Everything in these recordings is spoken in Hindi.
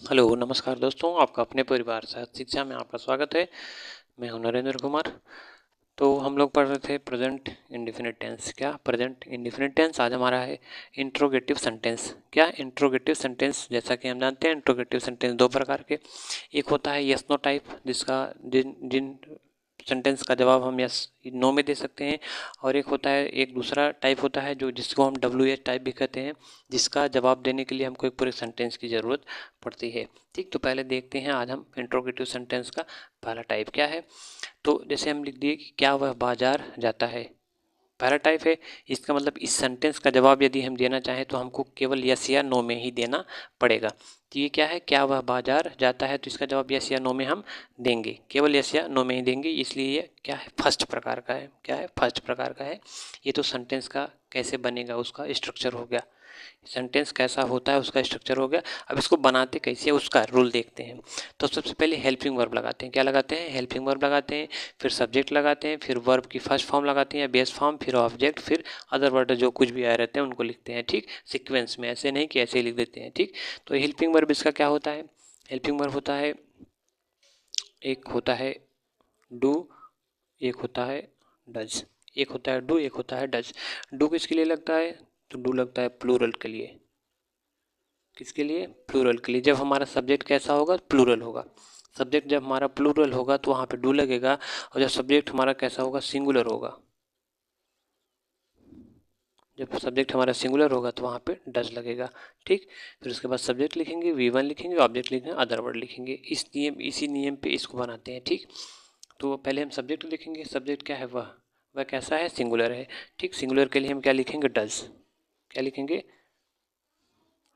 हेलो नमस्कार दोस्तों, आपका अपने परिवार साथ शिक्षा में आपका स्वागत है। मैं हूं नरेंद्र कुमार। तो हम लोग पढ़ रहे थे प्रेजेंट इंडेफिनिट टेंस। क्या प्रेजेंट इंडेफिनिट टेंस? आज हमारा है इंट्रोगेटिव सेंटेंस। क्या इंट्रोगेटिव सेंटेंस? जैसा कि हम जानते हैं इंट्रोगेटिव सेंटेंस दो प्रकार के, एक होता है यस नो टाइप, जिसका जिन जिन सेंटेंस का जवाब हम यस नो में दे सकते हैं, और एक होता है, एक दूसरा टाइप होता है जो जिसको हम डब्ल्यू एच टाइप भी कहते हैं, जिसका जवाब देने के लिए हमको एक पूरे सेंटेंस की ज़रूरत पड़ती है। ठीक, तो पहले देखते हैं आज हम इंट्रोगेटिव सेंटेंस का पहला टाइप क्या है। तो जैसे हम लिख दिए कि क्या वह बाजार जाता है, पहला टाइप है। इसका मतलब इस सेंटेंस का जवाब यदि हम देना चाहें तो हमको केवल यस या नो में ही देना पड़ेगा। तो ये क्या है, क्या वह बाजार जाता है, तो इसका जवाब यस या नो में हम देंगे, केवल यस या नो में ही देंगे, इसलिए ये क्या है, फर्स्ट प्रकार का है। क्या है, फर्स्ट प्रकार का है। ये तो सेंटेंस का कैसे बनेगा उसका स्ट्रक्चर हो गया, सेंटेंस कैसा होता है उसका स्ट्रक्चर हो गया। अब इसको बनाते कैसे उसका रूल देखते हैं। तो सबसे पहले हेल्पिंग वर्ब लगाते हैं। क्या लगाते हैं? हेल्पिंग वर्ब लगाते हैं, फिर सब्जेक्ट लगाते हैं, फिर वर्ब की फर्स्ट फॉर्म लगाते हैं या बेस फॉर्म, फिर ऑब्जेक्ट, फिर अदर वर्ड जो कुछ भी आए रहते हैं उनको लिखते हैं। ठीक, सीक्वेंस में, ऐसे नहीं कि ऐसे ही लिख देते हैं। ठीक, तो हेल्पिंग वर्ब इसका क्या होता है? हेल्पिंग वर्ब होता है, एक होता है डू, एक होता है डज। एक होता है डू, एक होता है डज। डू किसके लिए लगता है? तो डू लगता है प्लूरल के लिए। किसके लिए? प्लूरल के लिए। जब हमारा सब्जेक्ट कैसा होगा? प्लूरल होगा। सब्जेक्ट जब हमारा प्लूरल होगा तो वहाँ पे डू लगेगा, और जब सब्जेक्ट हमारा कैसा होगा? सिंगुलर होगा। जब सब्जेक्ट हमारा सिंगुलर होगा तो वहाँ पे डज लगेगा। ठीक, फिर उसके बाद सब्जेक्ट लिखेंगे, V1 लिखेंगे, ऑब्जेक्ट लिखेंगे, अदर वर्ड लिखेंगे। इसी नियम पे इसको बनाते हैं। ठीक, तो पहले हम सब्जेक्ट लिखेंगे। सब्जेक्ट क्या है? वह कैसा है? सिंगुलर है। ठीक, सिंगुलर के लिए हम क्या लिखेंगे? डज। क्या लिखेंगे?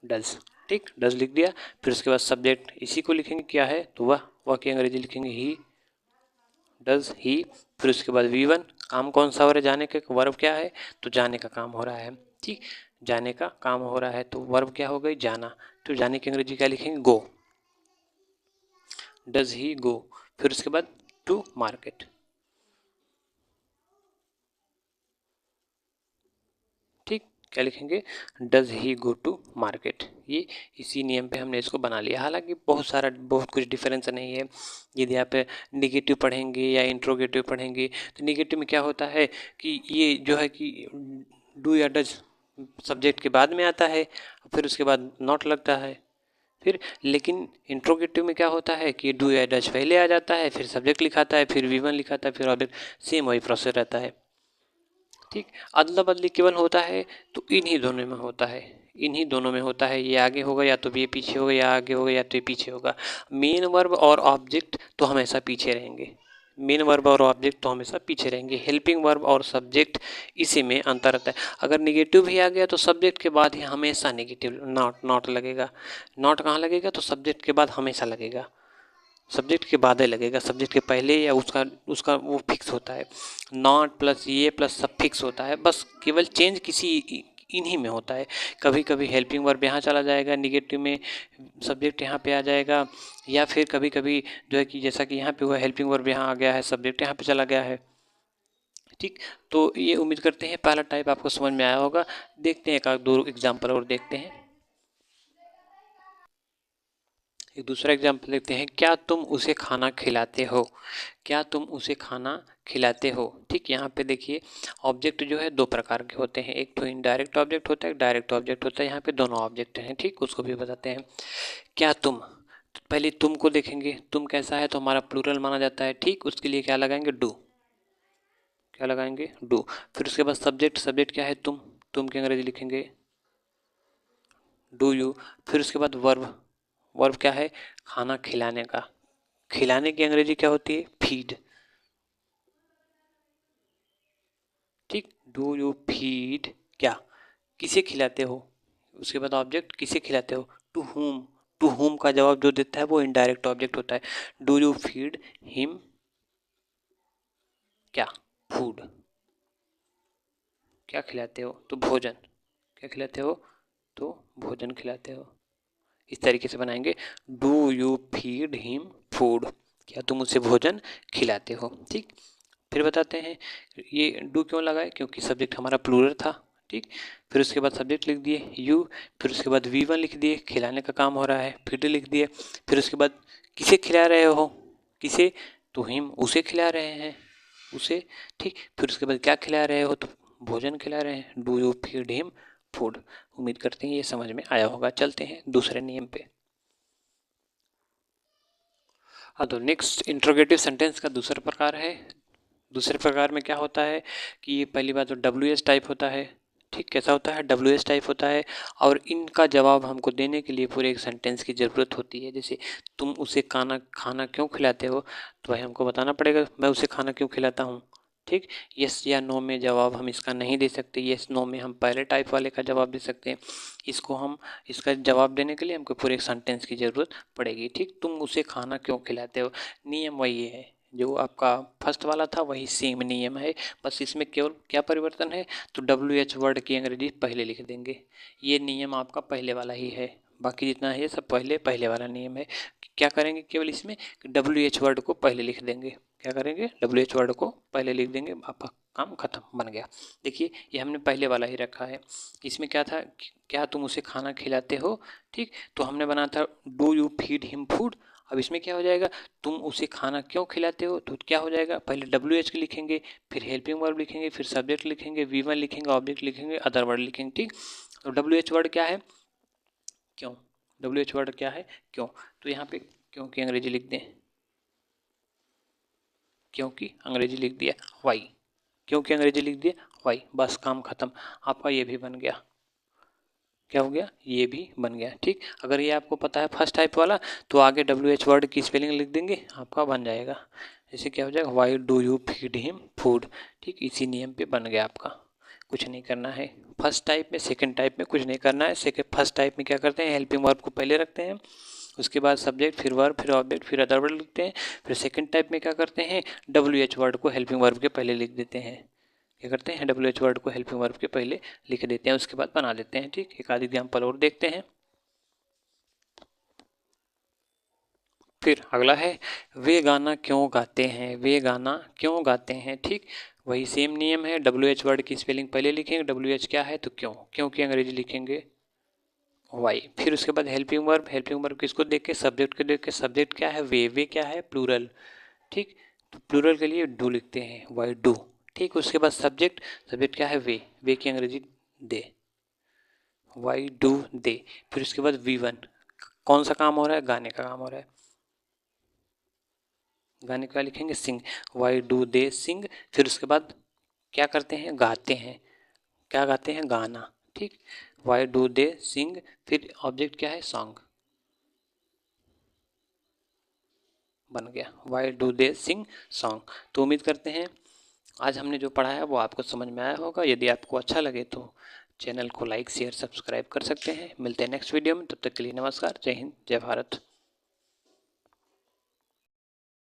डज। ठीक, डज लिख दिया। फिर उसके बाद सब्जेक्ट इसी को लिखेंगे, क्या है? तो वह की अंग्रेजी लिखेंगे ही, डज ही। फिर उसके बाद V1, काम कौन सा हो रहा है? जाने का। वर्ब क्या है? तो जाने का काम हो रहा है। ठीक, जाने का काम हो रहा है तो वर्ब क्या हो गई? जाना। तो जाने की अंग्रेजी क्या लिखेंगे? गो। Does he go. फिर उसके बाद टू मार्केट। ठीक, क्या लिखेंगे? Does he go to market. ये इसी नियम पे हमने इसको बना लिया। हालांकि बहुत कुछ डिफरेंस नहीं है। यदि आप निगेटिव पढ़ेंगे या इंट्रोगेटिव पढ़ेंगे तो निगेटिव में क्या होता है कि ये जो है कि डू या डज सब्जेक्ट के बाद में आता है, फिर उसके बाद नॉट लगता है। फिर लेकिन इंट्रोगेटिव में क्या होता है कि डू या डज पहले आ जाता है, फिर सब्जेक्ट लिखाता है, फिर V1 लिखाता है, फिर ऑब्जेक्ट। सेम वही प्रोसेस रहता है। ठीक, अदला बदली केवल होता है तो इन्हीं दोनों में होता है। इन्हीं दोनों में होता है, ये आगे होगा या तो ये पीछे होगा, या आगे होगा या तो ये पीछे होगा। मेन वर्ब और ऑब्जेक्ट तो हमेशा पीछे रहेंगे। मेन वर्ब और ऑब्जेक्ट तो हमेशा पीछे रहेंगे। हेल्पिंग वर्ब और सब्जेक्ट, इसी में अंतर रहता है। अगर निगेटिव भी आ गया तो सब्जेक्ट के बाद ही हमेशा निगेटिव नॉट नॉट लगेगा। नॉट कहाँ लगेगा? तो सब्जेक्ट के बाद हमेशा लगेगा। सब्जेक्ट के बाद ही लगेगा, सब्जेक्ट के पहले या उसका उसका वो फिक्स होता है। नॉट प्लस ये प्लस सब फिक्स होता है, बस केवल चेंज इन्हीं में होता है। कभी कभी हेल्पिंग वर्ब यहाँ चला जाएगा निगेटिव में, सब्जेक्ट यहाँ पे आ जाएगा, या फिर कभी कभी जो है कि जैसा कि यहाँ पे हुआ, हेल्पिंग वर्ब यहाँ आ गया है, सब्जेक्ट यहाँ पे चला गया है। ठीक, तो ये उम्मीद करते हैं पहला टाइप आपको समझ में आया होगा। देखते हैं एक आध दो एग्जाम्पल और देखते हैं। एक दूसरा एग्जाम्पल देखते हैं। क्या तुम उसे खाना खिलाते हो? क्या तुम उसे खाना खिलाते हो? ठीक, यहाँ पे देखिए ऑब्जेक्ट जो है दो प्रकार के होते हैं, एक तो इनडायरेक्ट ऑब्जेक्ट होता है, एक डायरेक्ट ऑब्जेक्ट होता है। यहाँ पे दोनों ऑब्जेक्ट हैं। ठीक, उसको भी बताते हैं। क्या तुम, तो पहले तुम को देखेंगे। तुम कैसा है? तो हमारा प्लूरल माना जाता है। ठीक, उसके लिए क्या लगाएंगे? डू। क्या लगाएंगे? डू। फिर उसके बाद सब्जेक्ट, सब्जेक्ट क्या है? तुम की अंग्रेजी लिखेंगे डू यू। फिर उसके बाद वर्ब, वर्ब क्या है? खाना खिलाने का। खिलाने की अंग्रेजी क्या होती है? फीड। ठीक, डू यू फीड, क्या, किसे खिलाते हो? उसके बाद ऑब्जेक्ट, किसे खिलाते हो? To home. टू होम का जवाब जो देता है वो इनडायरेक्ट ऑब्जेक्ट होता है। डू यू फीड हिम, क्या, फूड। क्या खिलाते हो? तो भोजन। क्या खिलाते हो? तो भोजन खिलाते हो। इस तरीके से बनाएंगे। Do you feed him food, क्या तुम उसे भोजन खिलाते हो? ठीक, फिर बताते हैं। ये डू क्यों लगाए? क्योंकि सब्जेक्ट हमारा प्लूरल था। ठीक। फिर उसके बाद सब्जेक्ट लिख दिए यू, फिर उसके बाद V1 लिख दिए, खिलाने का काम हो रहा है, फिर D लिख दिए। फिर उसके बाद किसे खिला रहे हो, किसे, तो हिम, उसे खिला रहे हैं, उसे, ठीक। फिर उसके बाद क्या खिला रहे हो, तो भोजन खिला रहे हैं, do you feed him food. उम्मीद करते हैं ये समझ में आया होगा। चलते हैं दूसरे नियम पे। हाँ, तो नेक्स्ट इंट्रोगेटिव सेंटेंस का दूसरा प्रकार है। दूसरे प्रकार में क्या होता है कि ये पहली बात तो WS टाइप होता है, ठीक। कैसा होता है, WS टाइप होता है, और इनका जवाब हमको देने के लिए पूरे एक सेंटेंस की ज़रूरत होती है। जैसे तुम उसे खाना क्यों खिलाते हो, तो भाई हमको बताना पड़ेगा मैं उसे खाना क्यों खिलाता हूँ, ठीक। यस या नो में जवाब हम इसका नहीं दे सकते। यस नो में हम पहले टाइप वाले का जवाब दे सकते हैं। इसका जवाब देने के लिए हमको पूरे एक सेंटेंस की ज़रूरत पड़ेगी, ठीक। तुम उसे खाना क्यों खिलाते हो, नियम वही है जो आपका फर्स्ट वाला था, वही सेम नियम है। बस इसमें केवल क्या परिवर्तन है, तो WH वर्ड की अंग्रेजी पहले लिख देंगे। ये नियम आपका पहले वाला ही है, बाकी जितना है सब पहले वाला नियम है। क्या करेंगे केवल इसमें, WH वर्ड को पहले लिख देंगे। क्या करेंगे, WH वर्ड को पहले लिख देंगे, आपका काम खत्म, बन गया। देखिए ये हमने पहले वाला ही रखा है। इसमें क्या था, क्या तुम उसे खाना खिलाते हो, ठीक। तो हमने बना था do you feed him food. अब इसमें क्या हो जाएगा, तुम उसे खाना क्यों खिलाते हो, तो क्या हो जाएगा, पहले WH लिखेंगे, फिर हेल्पिंग वर्ब लिखेंगे, फिर सब्जेक्ट लिखेंगे, V1 लिखेंगे, ऑब्जेक्ट लिखेंगे, अदर वर्ड लिखेंगे, ठीक। तो WH वर्ड क्या है, क्यों। WH वर्ड क्या है, क्यों। तो यहाँ पे क्यों की अंग्रेजी लिख दें, क्योंकि अंग्रेजी लिख दिया वाई, क्योंकि अंग्रेजी लिख दिया वाई, बस काम खत्म। आपका ये भी बन गया, क्या हो गया, ये भी बन गया, ठीक। अगर ये आपको पता है फर्स्ट टाइप वाला, तो आगे WH वर्ड की स्पेलिंग लिख देंगे, आपका बन जाएगा। जैसे क्या हो जाएगा, why do you feed him food, ठीक। इसी नियम पे बन गया आपका, कुछ नहीं करना है। फर्स्ट टाइप में सेकंड टाइप में कुछ नहीं करना है। फर्स्ट टाइप में क्या करते हैं, हेल्पिंग वर्ब को पहले रखते हैं, उसके बाद सब्जेक्ट, फिर वर्ब, फिर ऑब्जेक्ट, फिर अदर वर्ड लिखते हैं। फिर सेकंड टाइप में क्या करते हैं, WH वर्ड को हेल्पिंग वर्ब के पहले लिख देते हैं। क्या करते हैं, WH वर्ड को हेल्पिंग वर्ब के पहले लिख देते हैं, उसके बाद बना देते हैं, ठीक। एक आध एग्जाम्पल और देखते हैं। फिर अगला है, वे गाना क्यों गाते हैं, वे गाना क्यों गाते हैं, ठीक। वही सेम नियम है, WH वर्ड की स्पेलिंग पहले लिखेंगे, WH क्या है तो क्यों की अंग्रेजी लिखेंगे वाई। फिर उसके बाद हेल्पिंग वर्ब किसको देख के, सब्जेक्ट को देख के, सब्जेक्ट क्या है वे क्या है प्लूरल, ठीक। तो प्लूरल के लिए डू लिखते हैं, वाई डू, ठीक। उसके बाद सब्जेक्ट क्या है वे की अंग्रेजी दे, वाई डू दे। फिर उसके बाद V1, कौन सा काम हो रहा है, गाने का काम हो रहा है, गाने का लिखेंगे सिंग, वाई डू दे सिंग। फिर उसके बाद क्या करते हैं, गाते हैं, क्या गाते हैं, गाना, ठीक। वाई डू दे सिंग, फिर ऑब्जेक्ट क्या है, सॉन्ग, बन गया, why do they sing song. तो उम्मीद करते हैं आज हमने जो पढ़ा है वो आपको समझ में आया होगा। यदि आपको अच्छा लगे तो चैनल को लाइक शेयर सब्सक्राइब कर सकते हैं। मिलते हैं नेक्स्ट वीडियो में, तब तक के लिए नमस्कार, जय हिंद, जय भारत।